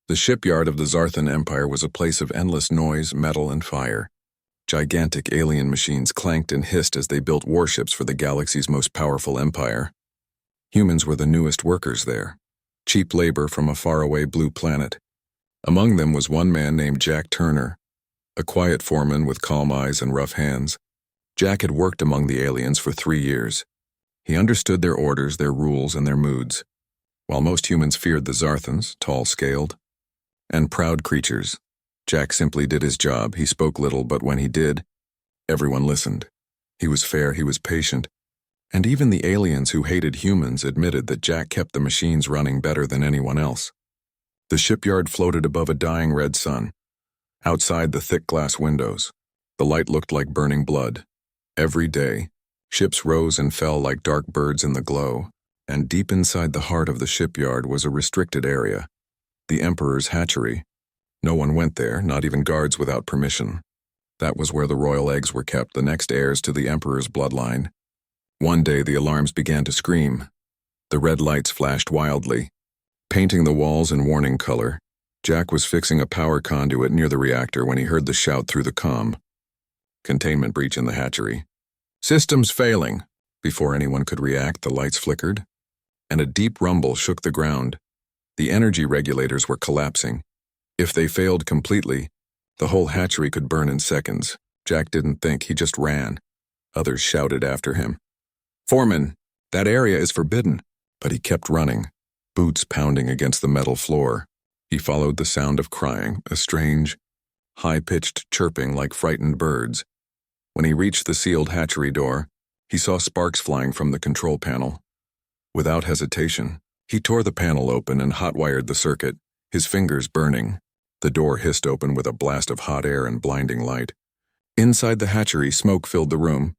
The shipyard of the Zarthan Empire was a place of endless noise, metal, and fire. Gigantic alien machines clanked and hissed as they built warships for the galaxy's most powerful empire. Humans were the newest workers there, cheap labor from a faraway blue planet. Among them was one man named Jack Turner, a quiet foreman with calm eyes and rough hands. Jack had worked among the aliens for 3 years. He understood their orders, their rules, and their moods. While most humans feared the Zarthans, tall-scaled and proud creatures, Jack simply did his job. He spoke little, but when he did, everyone listened. He was fair, he was patient, and even the aliens who hated humans admitted that Jack kept the machines running better than anyone else. The shipyard floated above a dying red sun. Outside the thick glass windows, the light looked like burning blood. Every day, ships rose and fell like dark birds in the glow, and deep inside the heart of the shipyard was a restricted area, the Emperor's hatchery. No one went there, not even guards without permission. That was where the royal eggs were kept, the next heirs to the Emperor's bloodline. One day the alarms began to scream. The red lights flashed wildly, painting the walls in warning color. Jack was fixing a power conduit near the reactor when he heard the shout through the comm. Containment breach in the hatchery. Systems failing. Before anyone could react, the lights flickered, and a deep rumble shook the ground. The energy regulators were collapsing. If they failed completely, the whole hatchery could burn in seconds. Jack didn't think, he just ran. Others shouted after him. "Foreman, that area is forbidden." But he kept running, boots pounding against the metal floor. He followed the sound of crying, a strange, high-pitched chirping like frightened birds. When he reached the sealed hatchery door, he saw sparks flying from the control panel. Without hesitation, he tore the panel open and hot-wired the circuit, his fingers burning. The door hissed open with a blast of hot air and blinding light. Inside the hatchery, smoke filled the room.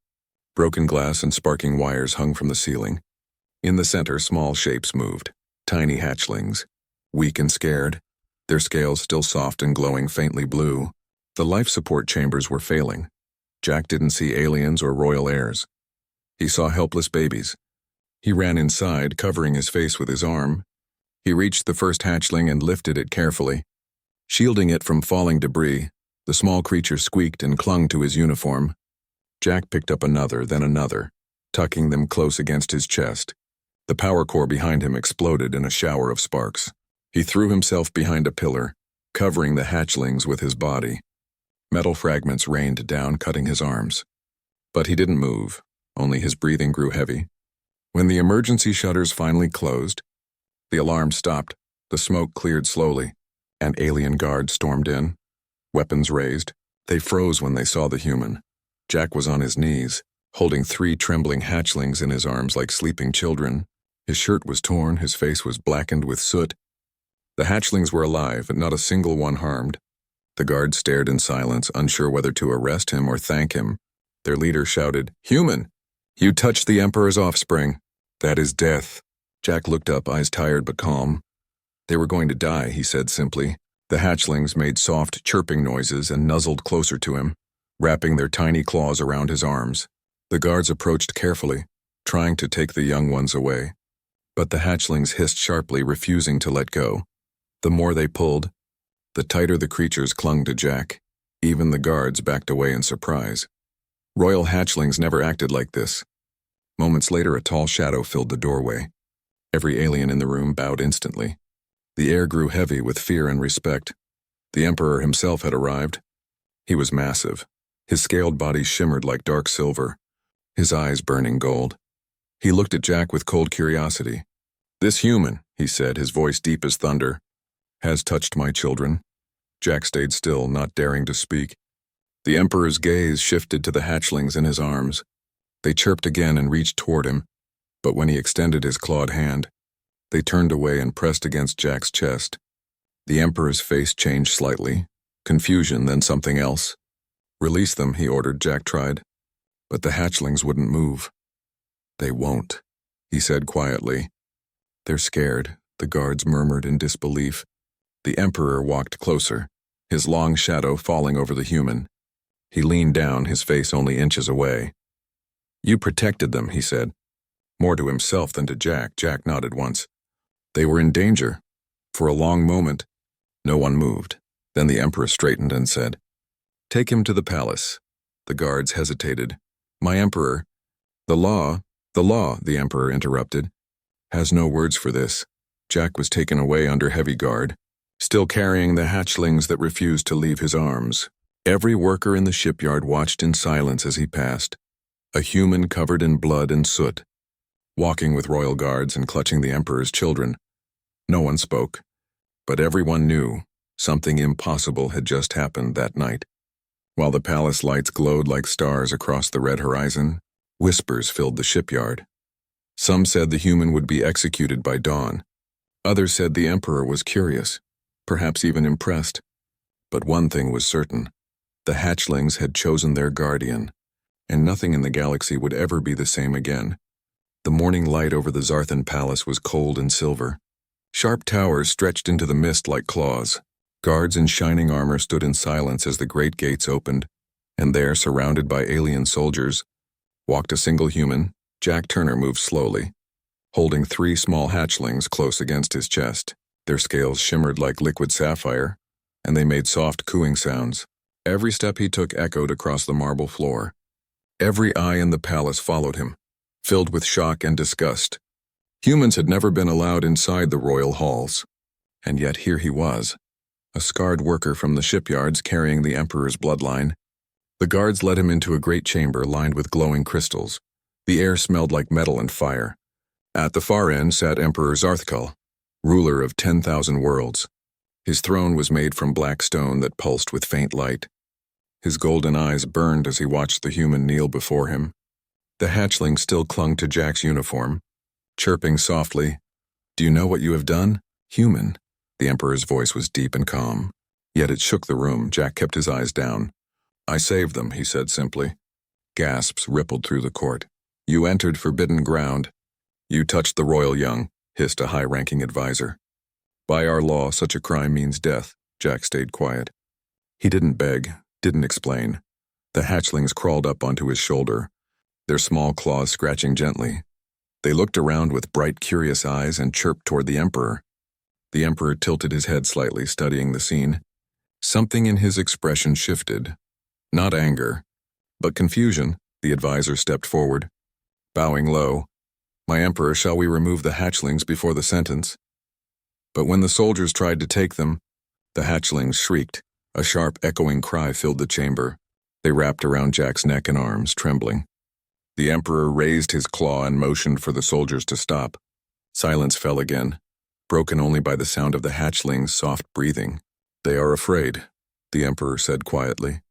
Broken glass and sparking wires hung from the ceiling. In the center, small shapes moved, tiny hatchlings, weak and scared, their scales still soft and glowing faintly blue. The life support chambers were failing. Jack didn't see aliens or royal heirs. He saw helpless babies. He ran inside, covering his face with his arm. He reached the first hatchling and lifted it carefully. Shielding it from falling debris, the small creature squeaked and clung to his uniform. Jack picked up another, then another, tucking them close against his chest. The power core behind him exploded in a shower of sparks. He threw himself behind a pillar, covering the hatchlings with his body. Metal fragments rained down, cutting his arms. But he didn't move, only his breathing grew heavy. When the emergency shutters finally closed, the alarm stopped, the smoke cleared slowly, and alien guards stormed in, weapons raised. They froze when they saw the human. Jack was on his knees, holding 3 trembling hatchlings in his arms like sleeping children. His shirt was torn, his face was blackened with soot. The hatchlings were alive, but not a single one harmed. The guards stared in silence, unsure whether to arrest him or thank him. Their leader shouted, "Human! You touched the Emperor's offspring. That is death." Jack looked up, eyes tired but calm. "They were going to die," he said simply. The hatchlings made soft, chirping noises and nuzzled closer to him, wrapping their tiny claws around his arms. The guards approached carefully, trying to take the young ones away. But the hatchlings hissed sharply, refusing to let go. The more they pulled, the tighter the creatures clung to Jack. Even the guards backed away in surprise. Royal hatchlings never acted like this. Moments later, a tall shadow filled the doorway. Every alien in the room bowed instantly. The air grew heavy with fear and respect. The Emperor himself had arrived. He was massive. His scaled body shimmered like dark silver, his eyes burning gold. He looked at Jack with cold curiosity. "This human," he said, his voice deep as thunder, "has touched my children." Jack stayed still, not daring to speak. The Emperor's gaze shifted to the hatchlings in his arms. They chirped again and reached toward him, but when he extended his clawed hand, they turned away and pressed against Jack's chest. The Emperor's face changed slightly, confusion, then something else. "Release them," he ordered. Jack tried, but the hatchlings wouldn't move. "They won't," he said quietly. "They're scared," the guards murmured in disbelief. The Emperor walked closer, his long shadow falling over the human. He leaned down, his face only inches away. "You protected them," he said, more to himself than to Jack. Jack nodded once. "They were in danger. For a long moment, No one moved. Then the emperor straightened and said, "Take him to the palace." The guards hesitated. "My emperor." The law, the emperor interrupted, "has no words for this." Jack was taken away under heavy guard, still carrying the hatchlings that refused to leave his arms. Every worker in the shipyard watched in silence as he passed, a human covered in blood and soot, walking with royal guards and clutching the emperor's children. No one spoke, but everyone knew something impossible had just happened that night. While the palace lights glowed like stars across the red horizon, whispers filled the shipyard. Some said the human would be executed by dawn. Others said the emperor was curious, perhaps even impressed. But one thing was certain: the hatchlings had chosen their guardian, and nothing in the galaxy would ever be the same again. The morning light over the Zarthan palace was cold and silver. Sharp towers stretched into the mist like claws. Guards in shining armor stood in silence as the great gates opened, and there, surrounded by alien soldiers, walked a single human. Jack Turner moved slowly, holding 3 small hatchlings close against his chest. Their scales shimmered like liquid sapphire, and they made soft cooing sounds. Every step he took echoed across the marble floor. Every eye in the palace followed him, filled with shock and disgust. Humans had never been allowed inside the royal halls, and yet here he was, a scarred worker from the shipyards carrying the emperor's bloodline. The guards led him into a great chamber lined with glowing crystals. The air smelled like metal and fire. At the far end sat Emperor Zarthkal, ruler of 10,000 worlds. His throne was made from black stone that pulsed with faint light. His golden eyes burned as he watched the human kneel before him. The hatchling still clung to Jack's uniform, chirping softly, "Do you know what you have done, human?" The emperor's voice was deep and calm, yet it shook the room. Jack kept his eyes down. "I saved them," he said simply. Gasps rippled through the court. "You entered forbidden ground. You touched the royal young," hissed a high-ranking advisor. "By our law, such a crime means death." Jack stayed quiet. He didn't beg, didn't explain. The hatchlings crawled up onto his shoulder, their small claws scratching gently. They looked around with bright, curious eyes and chirped toward the emperor. The emperor tilted his head slightly, studying the scene. Something in his expression shifted. Not anger, but confusion. The advisor stepped forward, bowing low. "My emperor, shall we remove the hatchlings before the sentence?" But when the soldiers tried to take them, the hatchlings shrieked. A sharp, echoing cry filled the chamber. They wrapped around Jack's neck and arms, trembling. The emperor raised his claw and motioned for the soldiers to stop. Silence fell again, broken only by the sound of the hatchlings' soft breathing. "They are afraid," the emperor said quietly.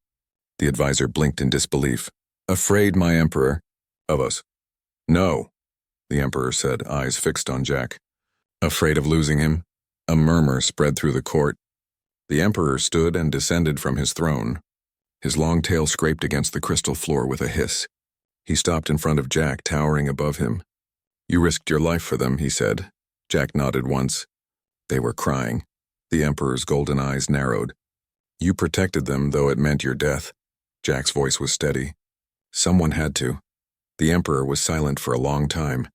The advisor blinked in disbelief. "Afraid, my emperor? Of us?" "No," the emperor said, eyes fixed on Jack. "Afraid of losing him?" A murmur spread through the court. The emperor stood and descended from his throne. His long tail scraped against the crystal floor with a hiss. He stopped in front of Jack, towering above him. "You risked your life for them," he said. Jack nodded once. They were crying. The emperor's golden eyes narrowed. "You protected them, though it meant your death." Jack's voice was steady. "Someone had to." The emperor was silent for a long time.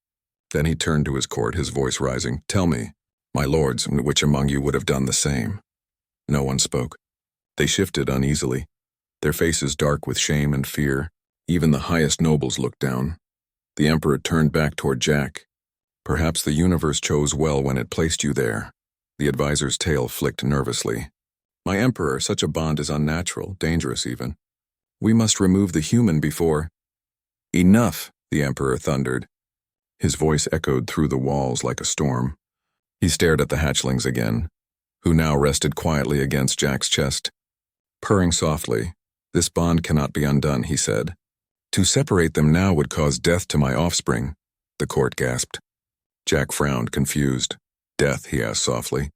Then he turned to his court, his voice rising. "Tell me, my lords, which among you would have done the same?" No one spoke. They shifted uneasily, their faces dark with shame and fear. Even the highest nobles looked down. The emperor turned back toward Jack. "Perhaps the universe chose well when it placed you there." The advisor's tail flicked nervously. "My emperor, such a bond is unnatural, dangerous even. We must remove the human before—" "Enough," the emperor thundered. His voice echoed through the walls like a storm. He stared at the hatchlings again, who now rested quietly against Jack's chest. Purring softly, "This bond cannot be undone," he said. "To separate them now would cause death to my offspring," the court gasped. Jack frowned, confused. "Death?" he asked softly.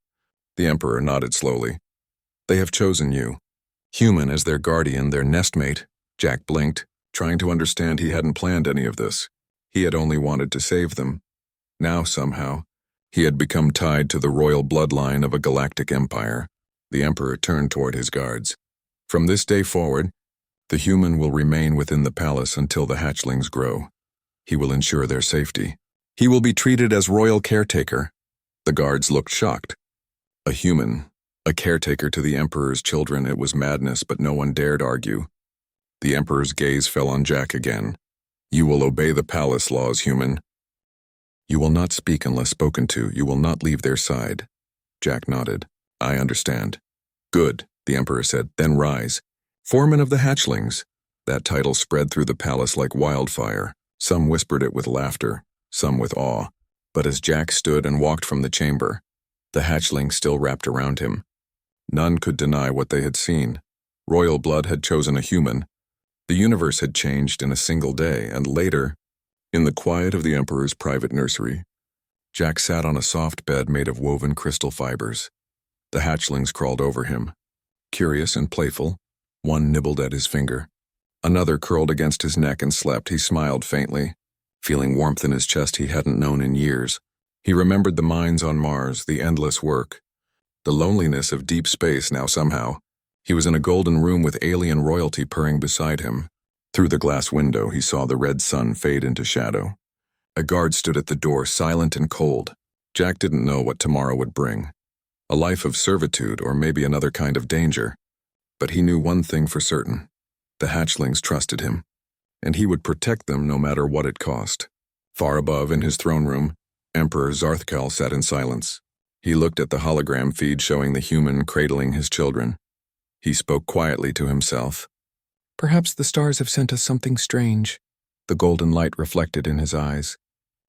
The emperor nodded slowly. "They have chosen you. Human as their guardian, their nestmate." Jack blinked, trying to understand he hadn't planned any of this. He had only wanted to save them. Now, somehow, he had become tied to the royal bloodline of a galactic empire. The emperor turned toward his guards. "From this day forward, the human will remain within the palace until the hatchlings grow. He will ensure their safety. He will be treated as royal caretaker." The guards looked shocked. A human, A caretaker to the Emperor's children, it was madness, but no one dared argue. The Emperor's gaze fell on Jack again. You will obey the palace laws, human. You will not speak unless spoken to. You will not leave their side. Jack nodded. I understand. Good, the Emperor said. Then rise. Foreman of the Hatchlings. That title spread through the palace like wildfire. Some whispered it with laughter, some with awe. But as Jack stood and walked from the chamber, the hatchlings still wrapped around him. None could deny what they had seen. Royal blood had chosen a human. The universe had changed in a single day, and later, in the quiet of the Emperor's private nursery, Jack sat on a soft bed made of woven crystal fibers. The hatchlings crawled over him. Curious and playful, one nibbled at his finger. Another curled against his neck and slept. He smiled faintly, feeling warmth in his chest he hadn't known in years. He remembered the mines on Mars, the endless work, the loneliness of deep space. Now somehow, he was in a golden room with alien royalty purring beside him. Through the glass window, he saw the red sun fade into shadow. A guard stood at the door, silent and cold. Jack didn't know what tomorrow would bring. A life of servitude, or maybe another kind of danger. But he knew one thing for certain. The hatchlings trusted him, and he would protect them no matter what it cost. Far above, in his throne room, Emperor Zarthkal sat in silence. He looked at the hologram feed showing the human cradling his children. He spoke quietly to himself. Perhaps the stars have sent us something strange. The golden light reflected in his eyes.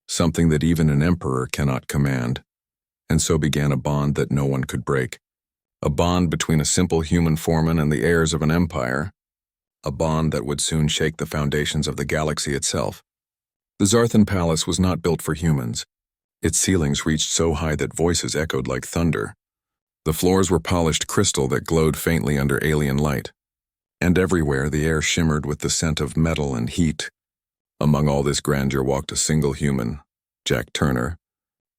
Something that even an emperor cannot command. And so began a bond that no one could break. A bond between a simple human foreman and the heirs of an empire. A bond that would soon shake the foundations of the galaxy itself. The Zarthan Palace was not built for humans. Its ceilings reached so high that voices echoed like thunder. The floors were polished crystal that glowed faintly under alien light. And everywhere the air shimmered with the scent of metal and heat. Among all this grandeur walked a single human, Jack Turner,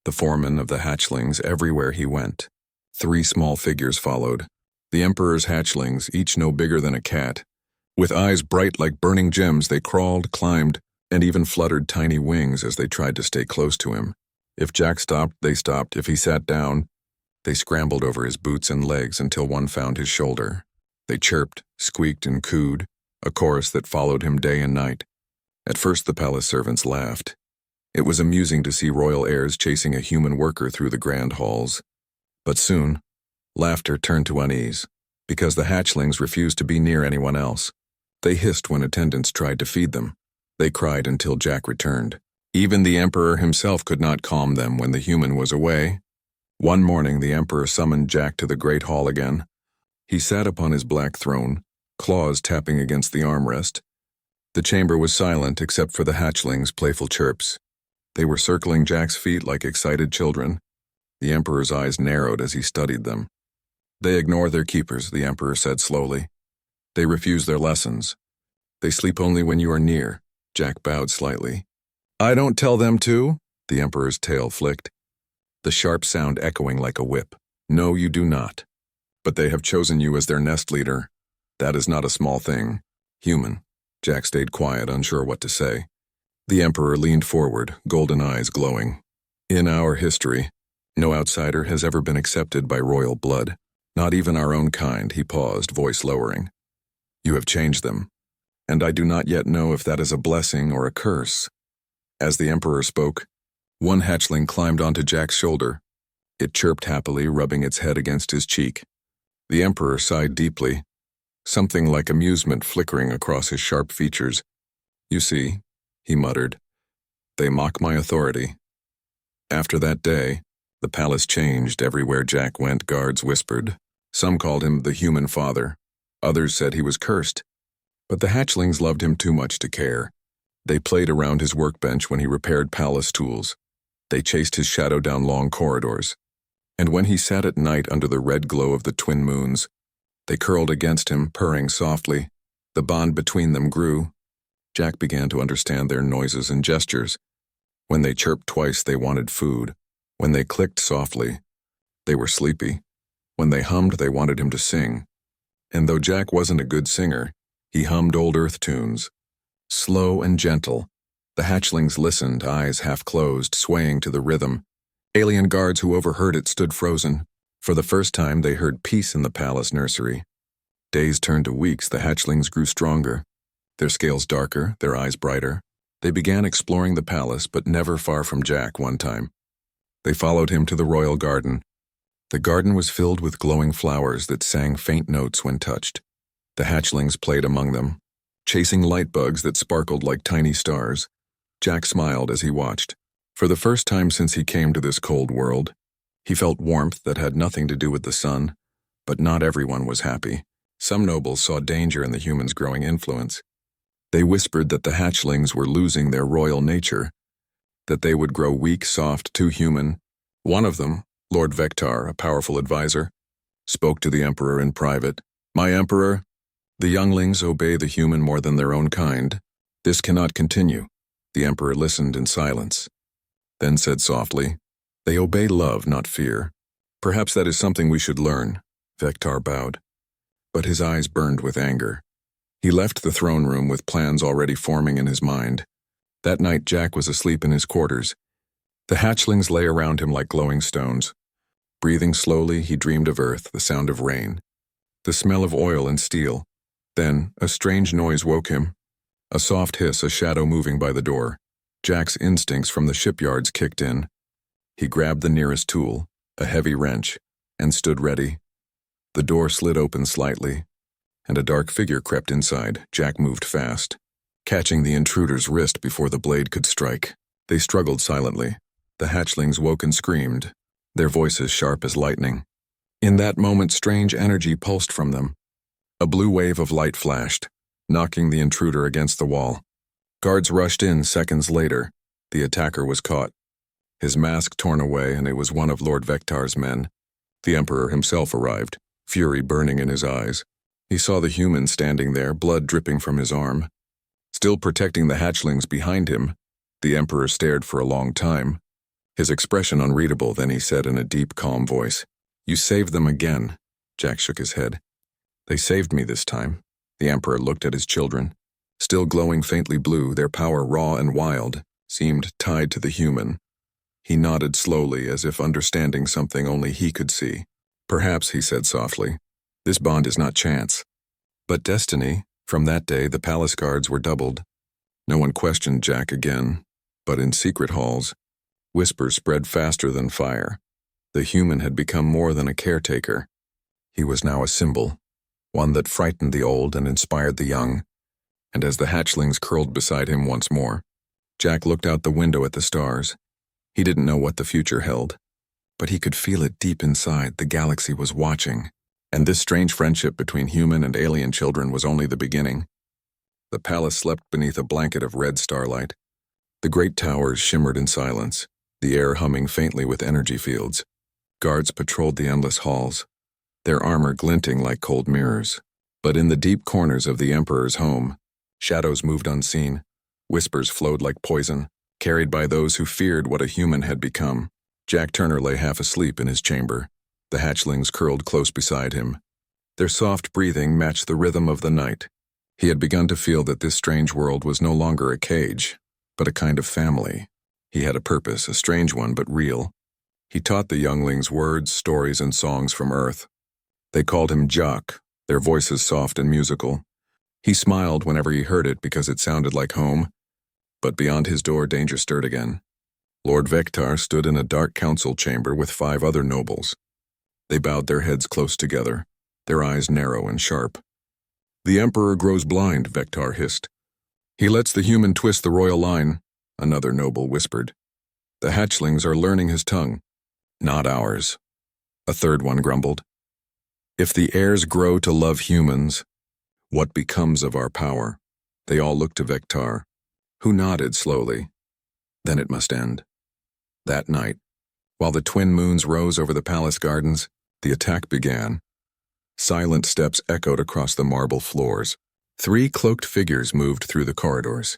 the foreman of the hatchlings. Everywhere he went, 3 small figures followed. The Emperor's hatchlings, each no bigger than a cat. With eyes bright like burning gems, they crawled, climbed, and even fluttered tiny wings as they tried to stay close to him. If Jack stopped, they stopped. If he sat down, they scrambled over his boots and legs until one found his shoulder. They chirped, squeaked, and cooed, a chorus that followed him day and night. At first the palace servants laughed. It was amusing to see royal heirs chasing a human worker through the grand halls. But soon, laughter turned to unease, because the hatchlings refused to be near anyone else. They hissed when attendants tried to feed them. They cried until Jack returned. Even the Emperor himself could not calm them when the human was away. One morning the Emperor summoned Jack to the great hall again. He sat upon his black throne, claws tapping against the armrest. The chamber was silent except for the hatchlings' playful chirps. They were circling Jack's feet like excited children. The Emperor's eyes narrowed as he studied them. They ignore their keepers, the Emperor said slowly. They refuse their lessons. They sleep only when you are near. Jack bowed slightly. I don't tell them to, the Emperor's tail flicked, the sharp sound echoing like a whip. No, you do not. But they have chosen you as their nest leader. That is not a small thing. Human. Jack stayed quiet, unsure what to say. The Emperor leaned forward, golden eyes glowing. In our history, no outsider has ever been accepted by royal blood. Not even our own kind, he paused, voice lowering. You have changed them, and I do not yet know if that is a blessing or a curse. As the Emperor spoke, one hatchling climbed onto Jack's shoulder. It chirped happily, rubbing its head against his cheek. The Emperor sighed deeply, something like amusement flickering across his sharp features. You see, he muttered, they mock my authority. After that day, the palace changed. Everywhere Jack went, guards whispered. Some called him the human father. Others said he was cursed. But the hatchlings loved him too much to care. They played around his workbench when he repaired palace tools. They chased his shadow down long corridors. And when he sat at night under the red glow of the twin moons, they curled against him, purring softly. The bond between them grew. Jack began to understand their noises and gestures. When they chirped twice, they wanted food. When they clicked softly, they were sleepy. When they hummed, they wanted him to sing. And though Jack wasn't a good singer, he hummed old earth tunes. Slow and gentle, the hatchlings listened, eyes half closed, swaying to the rhythm. Alien guards who overheard it stood frozen. For the first time, they heard peace in the palace nursery. Days turned to weeks, the hatchlings grew stronger. Their scales darker, their eyes brighter. They began exploring the palace, but never far from Jack one time. They followed him to the royal garden. The garden was filled with glowing flowers that sang faint notes when touched. The hatchlings played among them, chasing light bugs that sparkled like tiny stars. Jack smiled as he watched. For the first time since he came to this cold world, he felt warmth that had nothing to do with the sun, but not everyone was happy. Some nobles saw danger in the humans' growing influence. They whispered that the hatchlings were losing their royal nature, that they would grow weak, soft, too human. One of them, Lord Vectar, a powerful advisor, spoke to the emperor in private. "My emperor, the younglings obey the human more than their own kind. This cannot continue." The emperor listened in silence, then said softly, "They obey love, not fear. Perhaps that is something we should learn." Vectar bowed, but his eyes burned with anger. He left the throne room with plans already forming in his mind. That night, Jack was asleep in his quarters. The hatchlings lay around him like glowing stones. Breathing slowly, he dreamed of earth, the sound of rain, the smell of oil and steel. Then, a strange noise woke him. A soft hiss, a shadow moving by the door. Jack's instincts from the shipyards kicked in. He grabbed the nearest tool, a heavy wrench, and stood ready. The door slid open slightly, and a dark figure crept inside. Jack moved fast, catching the intruder's wrist before the blade could strike. They struggled silently. The hatchlings woke and screamed, their voices sharp as lightning. In that moment, strange energy pulsed from them. A blue wave of light flashed, knocking the intruder against the wall. Guards rushed in seconds later. The attacker was caught, his mask torn away, and it was one of Lord Vectar's men. The emperor himself arrived, fury burning in his eyes. He saw the human standing there, blood dripping from his arm. Still protecting the hatchlings behind him, the emperor stared for a long time, his expression unreadable. Then he said in a deep, calm voice, "You saved them again." Jack shook his head. "They saved me this time." The emperor looked at his children, still glowing faintly blue, their power raw and wild, seemed tied to the human. He nodded slowly, as if understanding something only he could see. "Perhaps," he said softly, "this bond is not chance, but destiny." From that day, the palace guards were doubled. No one questioned Jack again, but in secret halls, whispers spread faster than fire. The human had become more than a caretaker. He was now a symbol, one that frightened the old and inspired the young. And as the hatchlings curled beside him once more, Jack looked out the window at the stars. He didn't know what the future held, but he could feel it deep inside. The galaxy was watching, and this strange friendship between human and alien children was only the beginning. The palace slept beneath a blanket of red starlight. The great towers shimmered in silence, the air humming faintly with energy fields. Guards patrolled the endless halls, their armor glinting like cold mirrors. But in the deep corners of the emperor's home, shadows moved unseen. Whispers flowed like poison, carried by those who feared what a human had become. Jack Turner lay half asleep in his chamber. The hatchlings curled close beside him. Their soft breathing matched the rhythm of the night. He had begun to feel that this strange world was no longer a cage, but a kind of family. He had a purpose, a strange one but real. He taught the younglings words, stories, and songs from Earth. They called him Jock, their voices soft and musical. He smiled whenever he heard it because it sounded like home. But beyond his door, danger stirred again. Lord Vectar stood in a dark council chamber with 5 other nobles. They bowed their heads close together, their eyes narrow and sharp. "The Emperor grows blind," Vectar hissed. "He lets the human twist the royal line," another noble whispered. "The hatchlings are learning his tongue." "Not ours," a third one grumbled. "If the heirs grow to love humans, what becomes of our power?" They all looked to Vectar, who nodded slowly. Then it must end. That night, while the twin moons rose over the palace gardens, the attack began. Silent steps echoed across the marble floors. 3 cloaked figures moved through the corridors,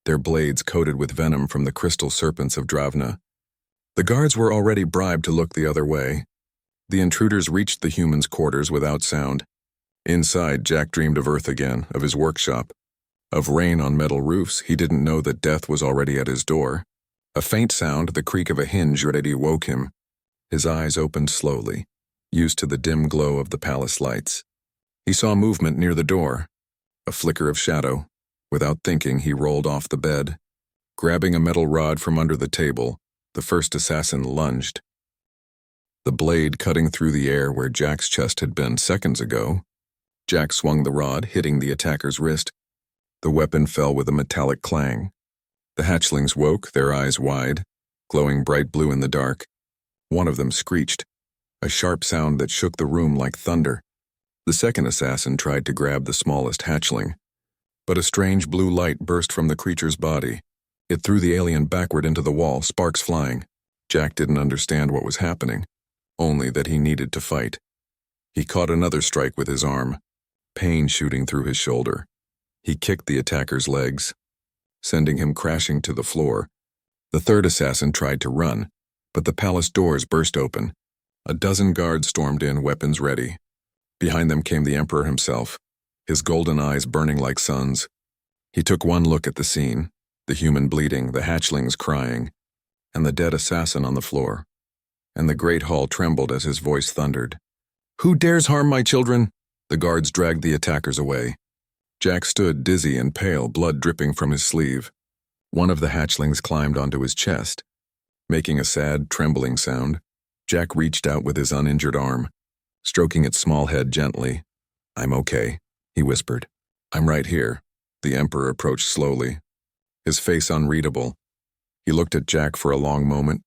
their blades coated with venom from the crystal serpents of Dravna. The guards were already bribed to look the other way. The intruders reached the humans' quarters without sound. Inside, Jack dreamed of Earth again, of his workshop, of rain on metal roofs. He didn't know that death was already at his door. A faint sound, the creak of a hinge ready, woke him. His eyes opened slowly. used to the dim glow of the palace lights. He saw movement near the door, a flicker of shadow. Without thinking, he rolled off the bed. Grabbing a metal rod from under the table, the first assassin lunged. The blade cutting through the air where Jack's chest had been seconds ago. Jack swung the rod, hitting the attacker's wrist. The weapon fell with a metallic clang. The hatchlings woke, their eyes wide, glowing bright blue in the dark. One of them screeched, a sharp sound that shook the room like thunder. The second assassin tried to grab the smallest hatchling, but a strange blue light burst from the creature's body. It threw the alien backward into the wall, sparks flying. Jack didn't understand what was happening, only that he needed to fight. He caught another strike with his arm, pain shooting through his shoulder. He kicked the attacker's legs, sending him crashing to the floor. The third assassin tried to run, but the palace doors burst open. A dozen guards stormed in, weapons ready. Behind them came the Emperor himself, his golden eyes burning like suns. He took one look at the scene, the human bleeding, the hatchlings crying, and the dead assassin on the floor. And the great hall trembled as his voice thundered. "Who dares harm my children?" The guards dragged the attackers away. Jack stood dizzy and pale, blood dripping from his sleeve. One of the hatchlings climbed onto his chest. Making a sad, trembling sound, Jack reached out with his uninjured arm, stroking its small head gently. "I'm okay," he whispered. "I'm right here." The Emperor approached slowly, his face unreadable. He looked at Jack for a long moment,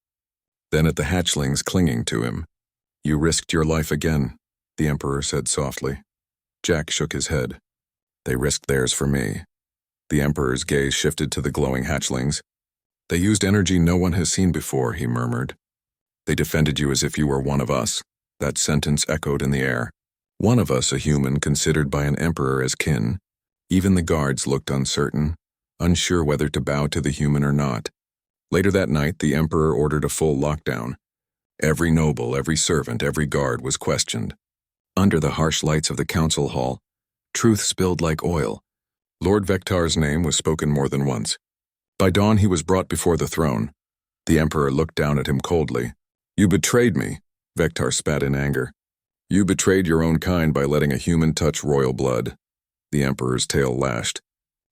then at the hatchlings clinging to him. "You risked your life again," the Emperor said softly. Jack shook his head. "They risked theirs for me." The Emperor's gaze shifted to the glowing hatchlings. "They used energy no one has seen before," he murmured. "They defended you as if you were one of us." That sentence echoed in the air. One of us, a human considered by an emperor as kin. Even the guards looked uncertain, unsure whether to bow to the human or not. Later that night, the Emperor ordered a full lockdown. Every noble, every servant, every guard was questioned. Under the harsh lights of the council hall, truth spilled like oil. Lord Vectar's name was spoken more than once. By dawn, he was brought before the throne. The Emperor looked down at him coldly. "You betrayed me," Vectar spat in anger. "You betrayed your own kind by letting a human touch royal blood." The Emperor's tail lashed,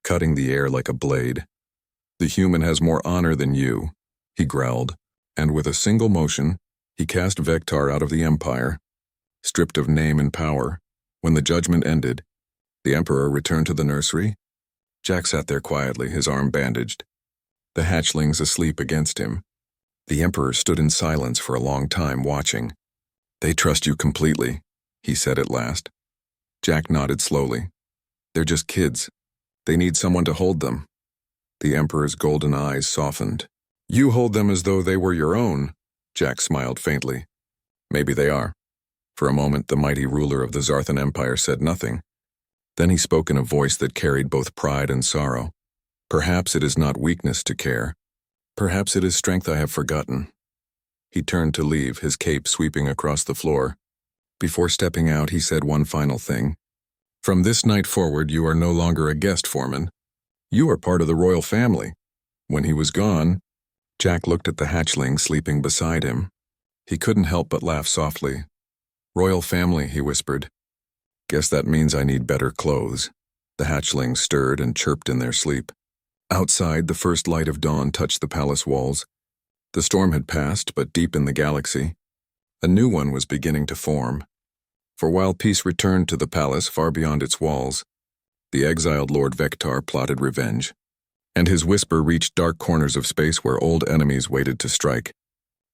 cutting the air like a blade. "The human has more honor than you," he growled, and with a single motion, he cast Vectar out of the Empire. Stripped of name and power, when the judgment ended, the Emperor returned to the nursery. Jack sat there quietly, his arm bandaged, the hatchlings asleep against him. The Emperor stood in silence for a long time, watching. "They trust you completely," he said at last. Jack nodded slowly. "They're just kids. They need someone to hold them." The Emperor's golden eyes softened. "You hold them as though they were your own," Jack smiled faintly. "Maybe they are." For a moment, the mighty ruler of the Zarthan Empire said nothing. Then he spoke in a voice that carried both pride and sorrow. "Perhaps it is not weakness to care. Perhaps it is strength I have forgotten." He turned to leave, his cape sweeping across the floor. Before stepping out, he said one final thing. "From this night forward, you are no longer a guest, Foreman. You are part of the royal family." When he was gone, Jack looked at the hatchling sleeping beside him. He couldn't help but laugh softly. "Royal family," he whispered. "Guess that means I need better clothes." The hatchlings stirred and chirped in their sleep. Outside, the first light of dawn touched the palace walls. The storm had passed, but deep in the galaxy, a new one was beginning to form. For while peace returned to the palace far beyond its walls, the exiled Lord Vectar plotted revenge, and his whisper reached dark corners of space where old enemies waited to strike.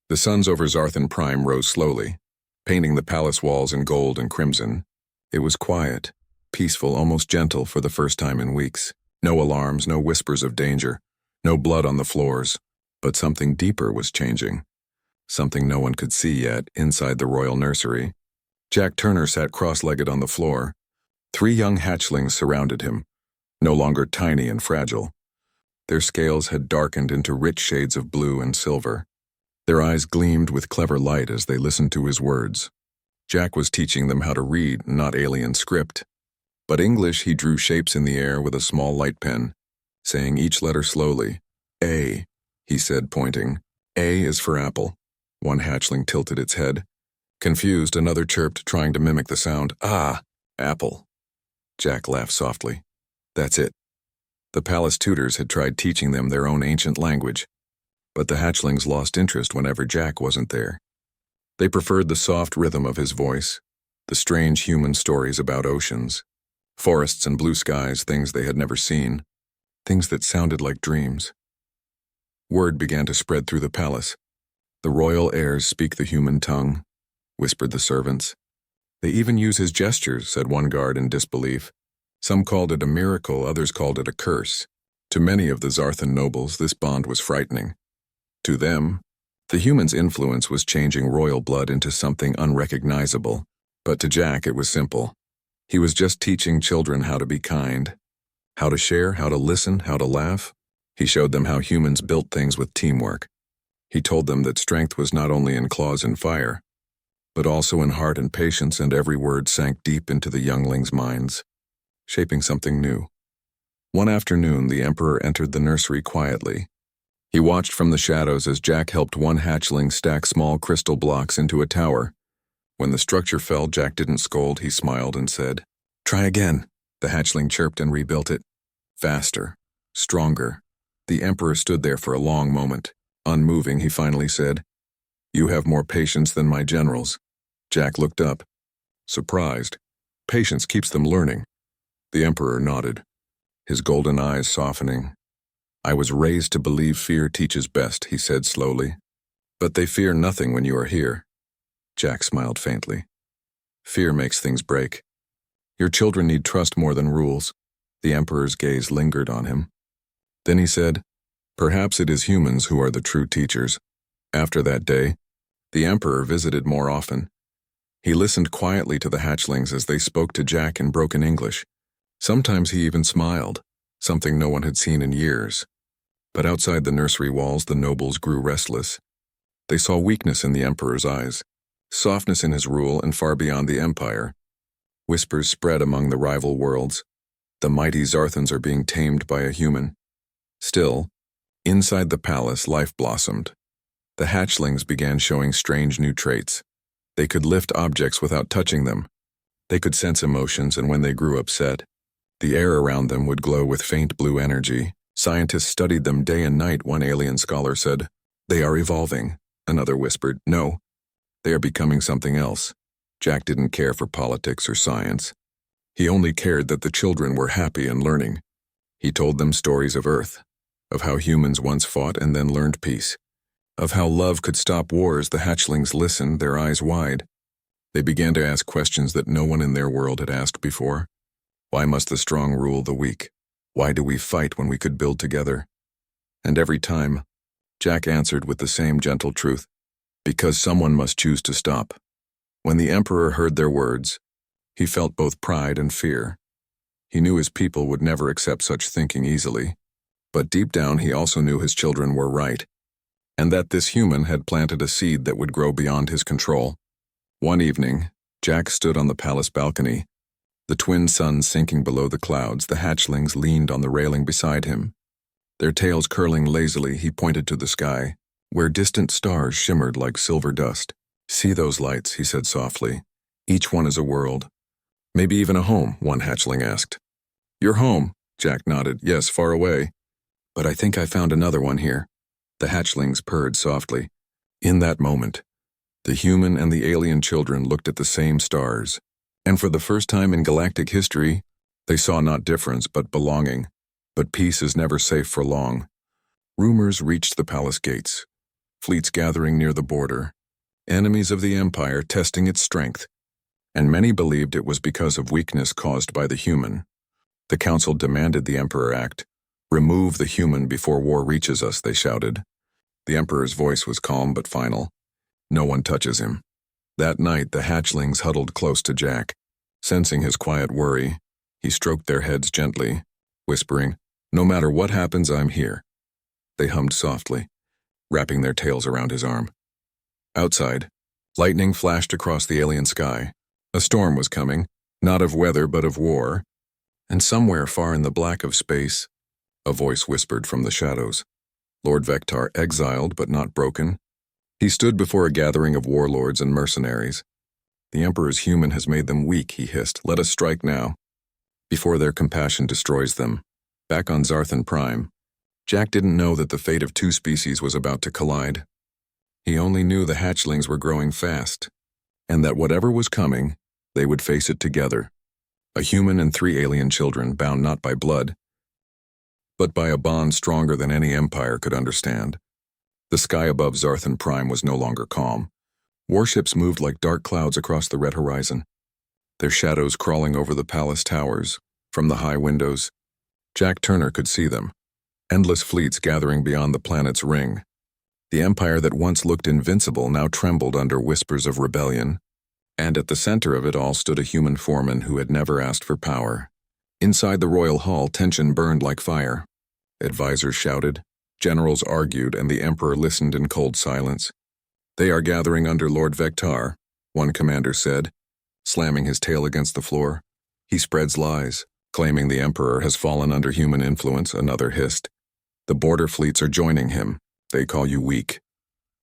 The suns over Zarthan Prime rose slowly, painting the palace walls in gold and crimson. It was quiet, peaceful, almost gentle for the first time in weeks. No alarms, no whispers of danger, no blood on the floors. But something deeper was changing. Something no one could see yet inside the royal nursery. Jack Turner sat cross-legged on the floor. 3 young hatchlings surrounded him, no longer tiny and fragile. Their scales had darkened into rich shades of blue and silver. Their eyes gleamed with clever light as they listened to his words. Jack was teaching them how to read, not alien script. But English, he drew shapes in the air with a small light pen, saying each letter slowly. "A," he said, pointing. "A is for apple." One hatchling tilted its head. Confused, another chirped, trying to mimic the sound. Ah, apple. Jack laughed softly. That's it. The palace tutors had tried teaching them their own ancient language, but the hatchlings lost interest whenever Jack wasn't there. They preferred the soft rhythm of his voice, the strange human stories about oceans, forests and blue skies, things they had never seen, things that sounded like dreams. Word began to spread through the palace. The royal heirs speak the human tongue, whispered the servants. They even use his gestures, said one guard in disbelief. Some called it a miracle, others called it a curse. To many of the Zarthan nobles, this bond was frightening. To them, the human's influence was changing royal blood into something unrecognizable. But to Jack, it was simple. He was just teaching children how to be kind, how to share, how to listen, how to laugh. He showed them how humans built things with teamwork. He told them that strength was not only in claws and fire, but also in heart and patience, and every word sank deep into the younglings' minds, shaping something new. One afternoon, the Emperor entered the nursery quietly. He watched from the shadows as Jack helped one hatchling stack small crystal blocks into a tower. When the structure fell, Jack didn't scold, he smiled and said, "Try again." The hatchling chirped and rebuilt it. Faster, stronger. The Emperor stood there for a long moment. Unmoving, he finally said, "You have more patience than my generals." Jack looked up, surprised. Patience keeps them learning. The Emperor nodded, his golden eyes softening. "I was raised to believe fear teaches best," he said slowly. "But they fear nothing when you are here." Jack smiled faintly. "Fear makes things break. Your children need trust more than rules." The Emperor's gaze lingered on him. Then he said, "Perhaps it is humans who are the true teachers." After that day, the Emperor visited more often. He listened quietly to the hatchlings as they spoke to Jack in broken English. Sometimes he even smiled, something no one had seen in years. But outside the nursery walls, the nobles grew restless. They saw weakness in the Emperor's eyes, softness in his rule, and far beyond the empire. Whispers spread among the rival worlds. The mighty Zarthans are being tamed by a human. Still, inside the palace, life blossomed. The hatchlings began showing strange new traits. They could lift objects without touching them. They could sense emotions, and when they grew upset, the air around them would glow with faint blue energy. Scientists studied them day and night, one alien scholar said. "They are evolving," another whispered. "No, they are becoming something else." Jack didn't care for politics or science. He only cared that the children were happy and learning. He told them stories of Earth, of how humans once fought and then learned peace, of how love could stop wars. The hatchlings listened, their eyes wide. They began to ask questions that no one in their world had asked before. Why must the strong rule the weak? Why do we fight when we could build together? And every time, Jack answered with the same gentle truth, because someone must choose to stop. When the Emperor heard their words, he felt both pride and fear. He knew his people would never accept such thinking easily, but deep down he also knew his children were right, and that this human had planted a seed that would grow beyond his control. One evening, Jack stood on the palace balcony. The twin suns sinking below the clouds, the hatchlings leaned on the railing beside him. Their tails curling lazily, he pointed to the sky, where distant stars shimmered like silver dust. "See those lights," he said softly. "Each one is a world. Maybe even a home," one hatchling asked. "Your home," Jack nodded. "Yes, far away. But I think I found another one here." The hatchlings purred softly. In that moment, the human and the alien children looked at the same stars, and for the first time in galactic history, they saw not difference but belonging. But peace is never safe for long. Rumors reached the palace gates, fleets gathering near the border, enemies of the empire testing its strength, and many believed it was because of weakness caused by the human. The council demanded the Emperor act. "Remove the human before war reaches us," they shouted. The Emperor's voice was calm but final. "No one touches him." That night, the hatchlings huddled close to Jack. Sensing his quiet worry, he stroked their heads gently, whispering, "No matter what happens, I'm here." They hummed softly, wrapping their tails around his arm. Outside, lightning flashed across the alien sky. A storm was coming, not of weather but of war. And somewhere far in the black of space, a voice whispered from the shadows. Lord Vectar, exiled but not broken. He stood before a gathering of warlords and mercenaries. The Emperor's human has made them weak, he hissed. Let us strike now, before their compassion destroys them. Back on Zarthan Prime, Jack didn't know that the fate of two species was about to collide. He only knew the hatchlings were growing fast, and that whatever was coming, they would face it together. A human and 3 alien children bound not by blood, but by a bond stronger than any empire could understand. The sky above Zarthan Prime was no longer calm. Warships moved like dark clouds across the red horizon, their shadows crawling over the palace towers. From the high windows, Jack Turner could see them, endless fleets gathering beyond the planet's ring. The empire that once looked invincible now trembled under whispers of rebellion, and at the center of it all stood a human foreman who had never asked for power. Inside the royal hall, tension burned like fire. Advisors shouted, generals argued, and the emperor listened in cold silence. They are gathering under Lord Vectar, one commander said, slamming his tail against the floor. He spreads lies, claiming the emperor has fallen under human influence, another hissed. The border fleets are joining him. They call you weak.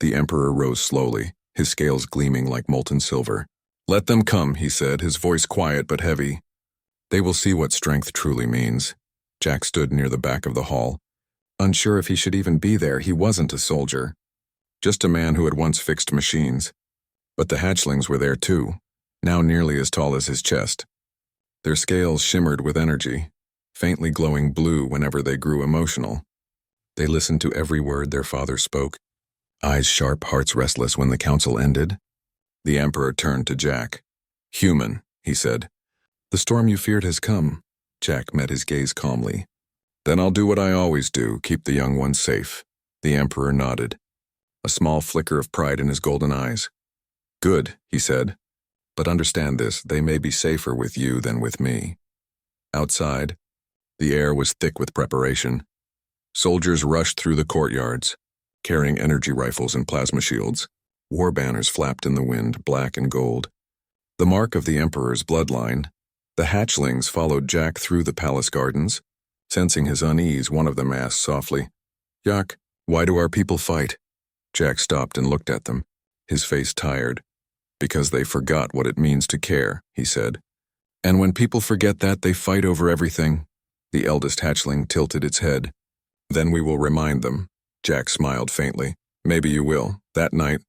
The emperor rose slowly, his scales gleaming like molten silver. Let them come, he said, his voice quiet but heavy. They will see what strength truly means. Jack stood near the back of the hall. Unsure if he should even be there, he wasn't a soldier. Just a man who had once fixed machines. But the hatchlings were there too, now nearly as tall as his chest. Their scales shimmered with energy, faintly glowing blue whenever they grew emotional. They listened to every word their father spoke, eyes sharp, hearts restless. When the council ended, the emperor turned to Jack. Human, he said. The storm you feared has come. Jack met his gaze calmly. Then I'll do what I always do, keep the young ones safe. The emperor nodded, a small flicker of pride in his golden eyes. Good, he said. But understand this, they may be safer with you than with me. Outside, the air was thick with preparation. Soldiers rushed through the courtyards, carrying energy rifles and plasma shields. War banners flapped in the wind, black and gold. The mark of the emperor's bloodline. The hatchlings followed Jack through the palace gardens. Sensing his unease, one of them asked softly, Jack, why do our people fight? Jack stopped and looked at them, his face tired. Because they forgot what it means to care, he said. And when people forget that, they fight over everything. The eldest hatchling tilted its head. Then we will remind them. Jack smiled faintly. Maybe you will. That night,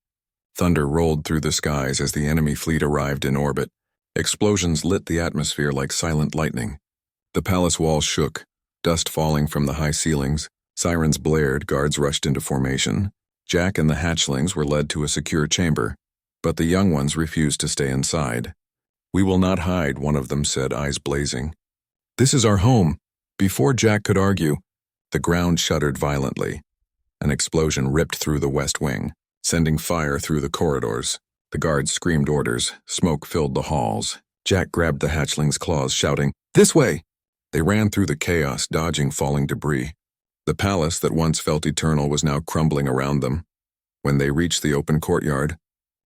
thunder rolled through the skies as the enemy fleet arrived in orbit. Explosions lit the atmosphere like silent lightning. The palace walls shook, dust falling from the high ceilings. Sirens blared, guards rushed into formation. Jack and the hatchlings were led to a secure chamber, but the young ones refused to stay inside. We will not hide, one of them said, eyes blazing. This is our home. Before Jack could argue, the ground shuddered violently. An explosion ripped through the west wing, sending fire through the corridors. The guards screamed orders. Smoke filled the halls. Jack grabbed the hatchling's claws, shouting, This way! They ran through the chaos, dodging falling debris. The palace that once felt eternal was now crumbling around them. When they reached the open courtyard,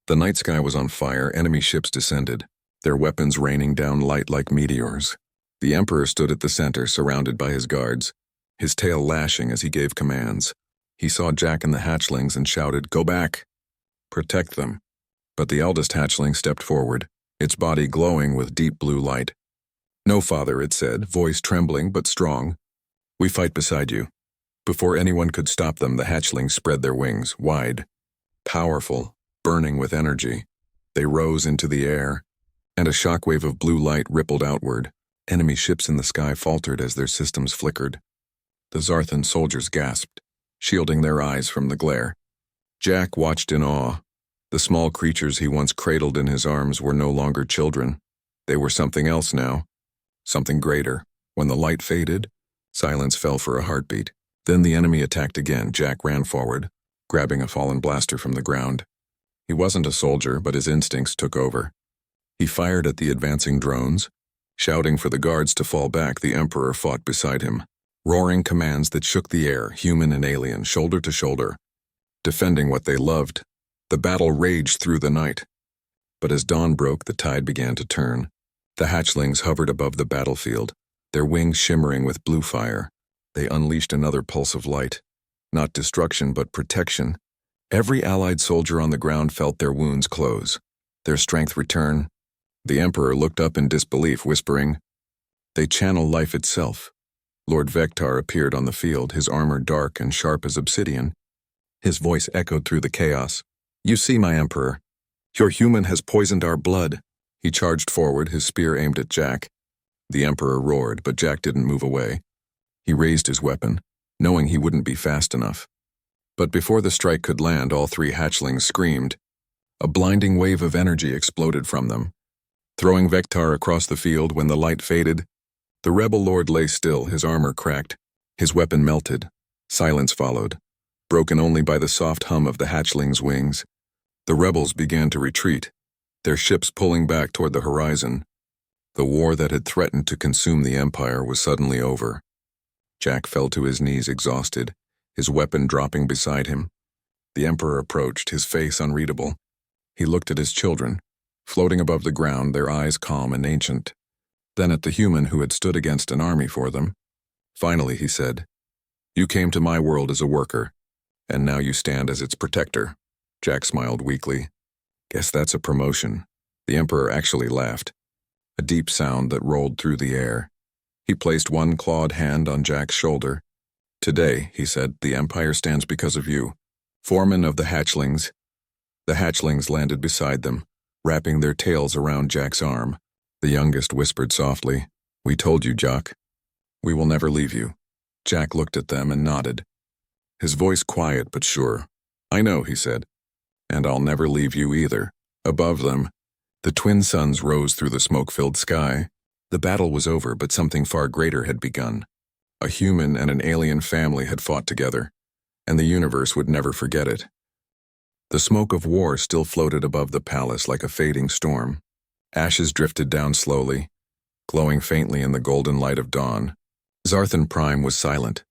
the night sky was on fire. Enemy ships descended, their weapons raining down light like meteors. The emperor stood at the center, surrounded by his guards, his tail lashing as he gave commands. He saw Jack and the hatchlings and shouted, Go back! Protect them. But the eldest hatchling stepped forward, its body glowing with deep blue light. No, father, it said, voice trembling but strong. We fight beside you. Before anyone could stop them, the hatchlings spread their wings, wide, powerful, burning with energy. They rose into the air, and a shockwave of blue light rippled outward. Enemy ships in the sky faltered as their systems flickered. The Zarthan soldiers gasped, shielding their eyes from the glare. Jack watched in awe. The small creatures he once cradled in his arms were no longer children. They were something else now, something greater. When the light faded, silence fell for a heartbeat. Then the enemy attacked again. Jack ran forward, grabbing a fallen blaster from the ground. He wasn't a soldier, but his instincts took over. He fired at the advancing drones, shouting for the guards to fall back. The Emperor fought beside him, roaring commands that shook the air, human and alien, shoulder to shoulder, defending what they loved. The battle raged through the night. But as dawn broke, the tide began to turn. The hatchlings hovered above the battlefield, their wings shimmering with blue fire. They unleashed another pulse of light. Not destruction, but protection. Every Allied soldier on the ground felt their wounds close. their strength return. The Emperor looked up in disbelief, whispering, "They channel life itself." Lord Vectar appeared on the field, his armor dark and sharp as obsidian. His voice echoed through the chaos. "You see, my Emperor, your human has poisoned our blood." He charged forward, his spear aimed at Jack. The Emperor roared, but Jack didn't move away. He raised his weapon, knowing he wouldn't be fast enough. But before the strike could land, all three hatchlings screamed. A blinding wave of energy exploded from them, throwing Vectar across the field. When the light faded, the rebel lord lay still, his armor cracked, his weapon melted. Silence followed, broken only by the soft hum of the hatchlings' wings. The rebels began to retreat, their ships pulling back toward the horizon. The war that had threatened to consume the Empire was suddenly over. Jack fell to his knees exhausted, his weapon dropping beside him. The Emperor approached, his face unreadable. He looked at his children, floating above the ground, their eyes calm and ancient. Then at the human who had stood against an army for them. Finally, he said, "You came to my world as a worker, and now you stand as its protector." Jack smiled weakly. "Guess that's a promotion." The Emperor actually laughed, a deep sound that rolled through the air. He placed one clawed hand on Jack's shoulder. "Today," he said, "the Empire stands because of you. Foreman of the Hatchlings." The Hatchlings landed beside them, wrapping their tails around Jack's arm. The youngest whispered softly, "We told you, Jack. We will never leave you." Jack looked at them and nodded, his voice quiet but sure. "I know," he said, "and I'll never leave you either." Above them, the twin suns rose through the smoke-filled sky. The battle was over, but something far greater had begun. A human and an alien family had fought together, and the universe would never forget it. The smoke of war still floated above the palace like a fading storm. Ashes drifted down slowly, glowing faintly in the golden light of dawn. Zarthan Prime was silent,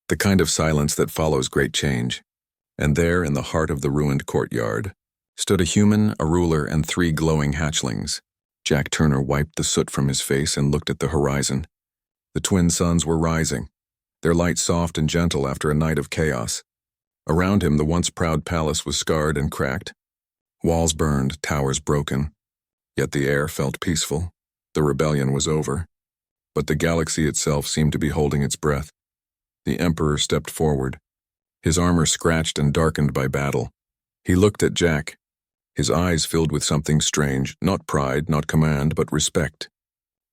the kind of silence that follows great change. And there, in the heart of the ruined courtyard, stood a human, a ruler, and three glowing hatchlings. Jack Turner wiped the soot from his face and looked at the horizon. The twin suns were rising, their light soft and gentle after a night of chaos. Around him, the once proud palace was scarred and cracked. Walls burned, towers broken. Yet the air felt peaceful. The rebellion was over. But the galaxy itself seemed to be holding its breath. The Emperor stepped forward, his armor scratched and darkened by battle. He looked at Jack, his eyes filled with something strange, not pride, not command, but respect.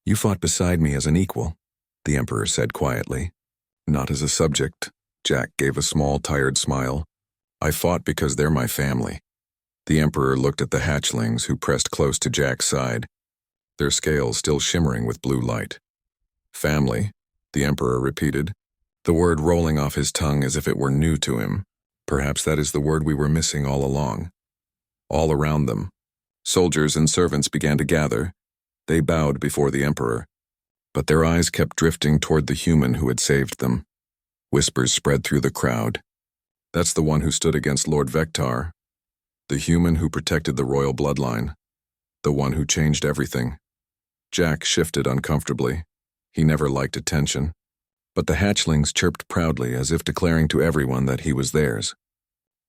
"You fought beside me as an equal," the Emperor said quietly. "Not as a subject." Jack gave a small, tired smile. "I fought because they're my family." The Emperor looked at the hatchlings, who pressed close to Jack's side, their scales still shimmering with blue light. "Family," the Emperor repeated, the word rolling off his tongue as if it were new to him. Perhaps that is the word we were missing all along. All around them, soldiers and servants began to gather. They bowed before the Emperor, but their eyes kept drifting toward the human who had saved them. Whispers spread through the crowd. "That's the one who stood against Lord Vectar. The human who protected the royal bloodline. The one who changed everything." Jack shifted uncomfortably. He never liked attention. But the hatchlings chirped proudly, as if declaring to everyone that he was theirs.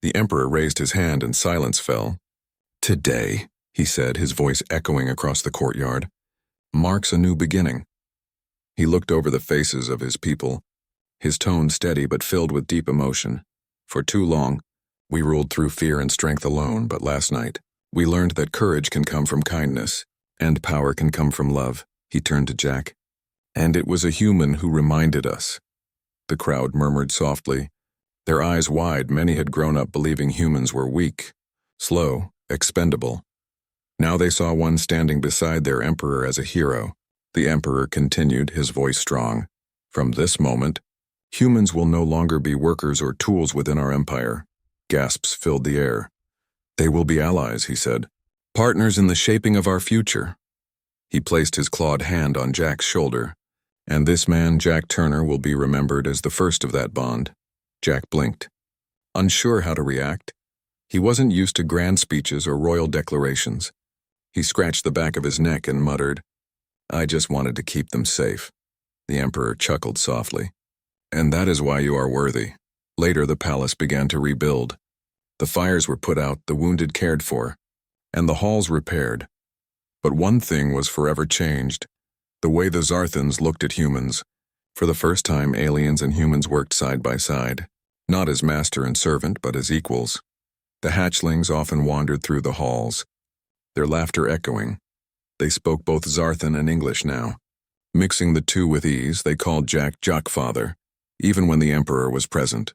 The Emperor raised his hand and silence fell. "Today," he said, his voice echoing across the courtyard, "marks a new beginning." He looked over the faces of his people, his tone steady but filled with deep emotion. "For too long, we ruled through fear and strength alone, but last night, we learned that courage can come from kindness, and power can come from love." He turned to Jack. "And it was a human who reminded us." The crowd murmured softly, their eyes wide. Many had grown up believing humans were weak, slow, expendable. Now they saw one standing beside their Emperor as a hero. The Emperor continued, his voice strong. "From this moment, humans will no longer be workers or tools within our empire." Gasps filled the air. "They will be allies," he said, "partners in the shaping of our future." He placed his clawed hand on Jack's shoulder. "And this man, Jack Turner, will be remembered as the first of that bond." Jack blinked, unsure how to react. He wasn't used to grand speeches or royal declarations. He scratched the back of his neck and muttered, "I just wanted to keep them safe." The Emperor chuckled softly. "And that is why you are worthy." Later, the palace began to rebuild. The fires were put out, the wounded cared for. and the halls repaired. But one thing was forever changed: the way the Zarthans looked at humans. For the first time, aliens and humans worked side by side, not as master and servant, but as equals. The hatchlings often wandered through the halls, their laughter echoing. They spoke both Zarthan and English now. Mixing the two with ease, they called Jack Jockfather, even when the Emperor was present.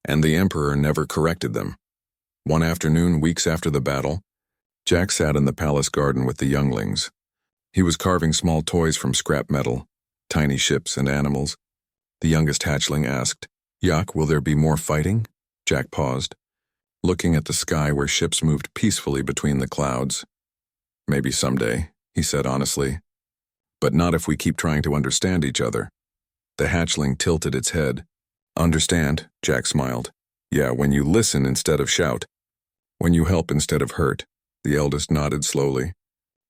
And the Emperor never corrected them. One afternoon, weeks after the battle, Jack sat in the palace garden with the younglings. He was carving small toys from scrap metal, tiny ships and animals. The youngest hatchling asked, "Yak, will there be more fighting?" Jack paused, looking at the sky where ships moved peacefully between the clouds. "Maybe someday," he said honestly. "But not if we keep trying to understand each other." The hatchling tilted its head. "Understand," Jack smiled. "Yeah, when you listen instead of shout. When you help instead of hurt." The eldest nodded slowly.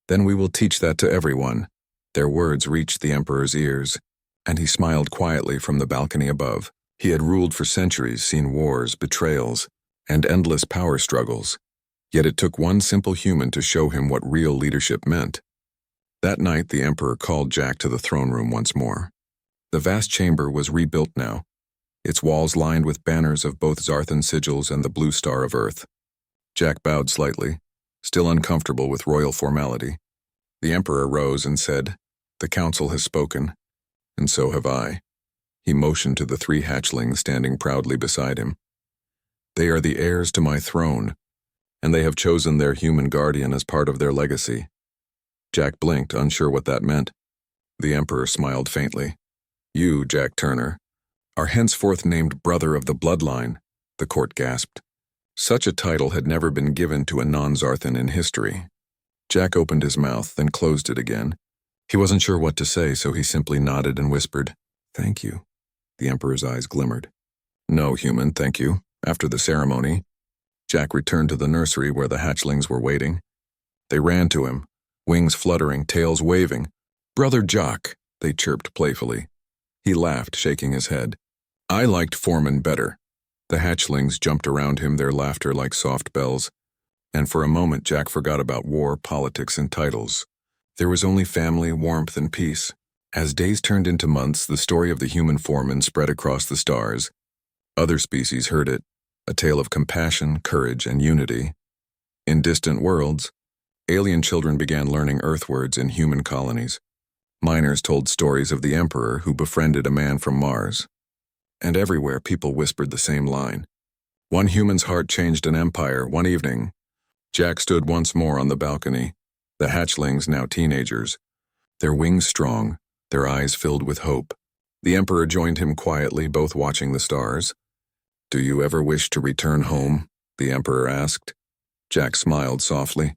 "Then we will teach that to everyone." Their words reached the Emperor's ears, and he smiled quietly from the balcony above. He had ruled for centuries, seen wars, betrayals, and endless power struggles. Yet it took one simple human to show him what real leadership meant. That night, the Emperor called Jack to the throne room once more. The vast chamber was rebuilt now, its walls lined with banners of both Zarthan sigils and the blue star of Earth. Jack bowed slightly, still uncomfortable with royal formality. The Emperor rose and said, "The council has spoken, and so have I." He motioned to the 3 hatchlings standing proudly beside him. "They are the heirs to my throne, and they have chosen their human guardian as part of their legacy." Jack blinked, unsure what that meant. The Emperor smiled faintly. "You, Jack Turner, are henceforth named Brother of the Bloodline," the court gasped. Such a title had never been given to a non-Zarthan in history. Jack opened his mouth, then closed it again. He wasn't sure what to say, so he simply nodded and whispered, "Thank you." The Emperor's eyes glimmered. "No, human, thank you." After the ceremony, Jack returned to the nursery where the hatchlings were waiting. They ran to him, wings fluttering, tails waving. "Brother Jock," they chirped playfully. He laughed, shaking his head. "I liked Foreman better." The hatchlings jumped around him, their laughter like soft bells. And for a moment, Jack forgot about war, politics, and titles. There was only family, warmth, and peace. As days turned into months, the story of the human foreman spread across the stars. Other species heard it, a tale of compassion, courage, and unity. In distant worlds, alien children began learning Earth words in human colonies. Miners told stories of the Emperor who befriended a man from Mars. And everywhere, people whispered the same line. One human's heart changed an empire one evening. Jack stood once more on the balcony, the hatchlings now teenagers, their wings strong, their eyes filled with hope. The Emperor joined him quietly, both watching the stars. "Do you ever wish to return home?" the Emperor asked. Jack smiled softly.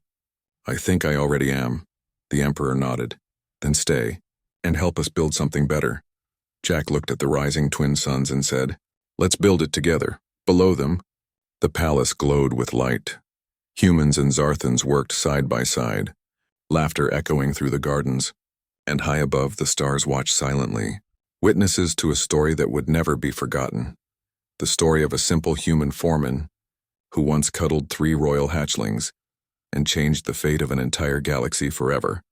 "I think I already am." The Emperor nodded. "Then stay, and help us build something better." Jack looked at the rising twin suns and said, "Let's build it together." Below them, the palace glowed with light. Humans and Zarthans worked side by side, laughter echoing through the gardens, and high above the stars watched silently, witnesses to a story that would never be forgotten. The story of a simple human foreman who once cuddled 3 royal hatchlings and changed the fate of an entire galaxy forever.